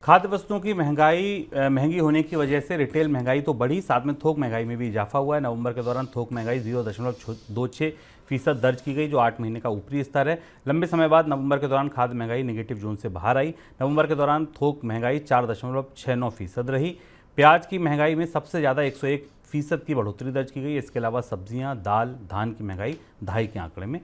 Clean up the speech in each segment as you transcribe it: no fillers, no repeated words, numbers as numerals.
खाद्य वस्तुओं की महंगी होने की वजह से रिटेल महंगाई तो बढ़ी, साथ में थोक महंगाई में भी इजाफा हुआ है। नवंबर के दौरान थोक महंगाई 0.26% दर्ज की गई, जो 8 महीने का ऊपरी स्तर है। लंबे समय बाद नवंबर के दौरान खाद्य महंगाई नेगेटिव जोन से बाहर आई। नवंबर के दौरान थोक महंगाई 4.69% रही। प्याज की महंगाई में सबसे ज़्यादा 101% की बढ़ोतरी दर्ज की गई। इसके अलावा सब्जियां, दाल, धान की महंगाई 2.5 के आंकड़े में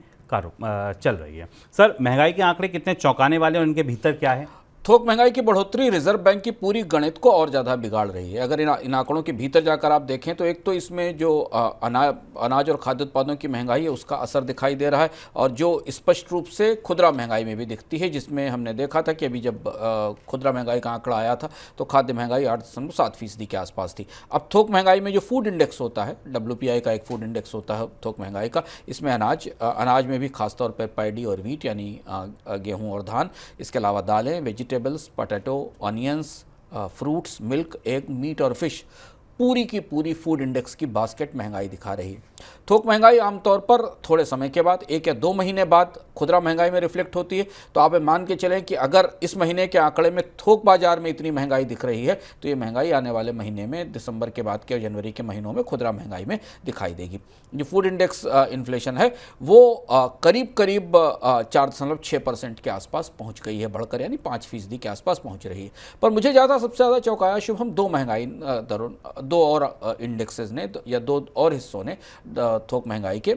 चल रही है। सर, महंगाई के आंकड़े कितने चौंकाने वाले और इनके भीतर क्या है? थोक महंगाई की बढ़ोतरी रिजर्व बैंक की पूरी गणित को और ज़्यादा बिगाड़ रही है। अगर इन आंकड़ों के भीतर जाकर आप देखें तो एक तो इसमें जो अनाज और खाद्य उत्पादों की महंगाई है उसका असर दिखाई दे रहा है, और जो स्पष्ट रूप से खुदरा महंगाई में भी दिखती है, जिसमें हमने देखा था कि अभी जब खुदरा महंगाई का आंकड़ा आया था तो खाद्य महंगाई 8.7% के आसपास थी। अब थोक महंगाई में जो फूड इंडेक्स होता है, WPI का एक फूड इंडेक्स होता है थोक महंगाई का, इसमें अनाज में भी खासतौर पर पैडी और वीट यानी गेहूँ और धान, इसके अलावा दालें, vegetables, potato, onions, fruits, milk, egg, meat और फिश, पूरी की पूरी फूड इंडेक्स की बास्केट महंगाई दिखा रही है। थोक महंगाई आमतौर पर थोड़े समय के बाद, 1 या 2 महीने बाद खुदरा महंगाई में रिफ्लेक्ट होती है। तो आप मान के चलें कि अगर इस महीने के आंकड़े में थोक बाजार में इतनी महंगाई दिख रही है तो ये महंगाई आने वाले महीने में, दिसंबर के बाद के जनवरी के महीनों में खुदरा महंगाई में दिखाई देगी। जो फूड इंडेक्स इन्फ्लेशन है वो करीब 4.6% के आसपास पहुंच गई है, बढ़कर यानी 5% के आसपास पहुंच रही है। पर मुझे सबसे ज़्यादा चौंकाया शुभम दो महंगाई दरों, दो और इंडेक्सेस ने या दो और हिस्सों ने थोक महंगाई के।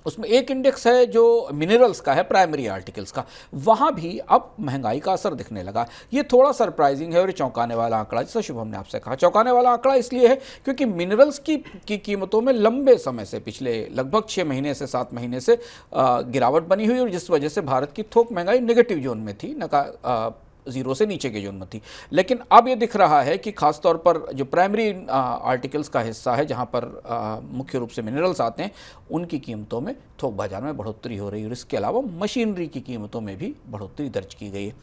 उसमें एक इंडेक्स है जो मिनरल्स का है, प्राइमरी आर्टिकल्स का, वहाँ भी अब महंगाई का असर दिखने लगा। ये थोड़ा सरप्राइजिंग है और ये चौंकाने वाला आंकड़ा, जैसा शुभम ने आपसे कहा, चौंकाने वाला आंकड़ा इसलिए है क्योंकि मिनरल्स की कीमतों में लंबे समय से, पिछले लगभग 6 महीने से 7 महीने से गिरावट बनी हुई, और जिस वजह से भारत की थोक महंगाई नेगेटिव जोन में थी, जीरो से नीचे के जोन में थी। लेकिन अब ये दिख रहा है कि खासतौर पर जो प्राइमरी आर्टिकल्स का हिस्सा है, जहां पर मुख्य रूप से मिनरल्स आते हैं, उनकी कीमतों में थोक बाजार में बढ़ोतरी हो रही है। और इसके अलावा मशीनरी की कीमतों में भी बढ़ोतरी दर्ज की गई है।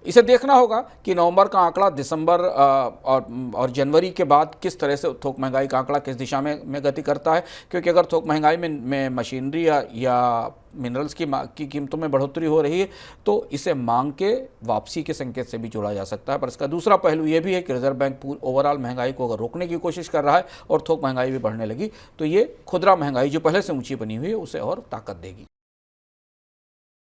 इसे देखना होगा कि नवंबर का आंकड़ा दिसंबर और जनवरी के बाद किस तरह से थोक महंगाई का आंकड़ा किस दिशा में गति करता है, क्योंकि अगर थोक महंगाई में मशीनरी या मिनरल्स की कीमतों में बढ़ोतरी हो रही है तो इसे मांग के वापसी के संकेत से भी जोड़ा जा सकता है। पर इसका दूसरा पहलू यह भी है कि रिजर्व बैंक ओवरऑल महंगाई को अगर रोकने की कोशिश कर रहा है और थोक महंगाई भी बढ़ने लगी तो ये खुदरा महंगाई जो पहले से ऊंची बनी हुई है उसे और ताकत देगी।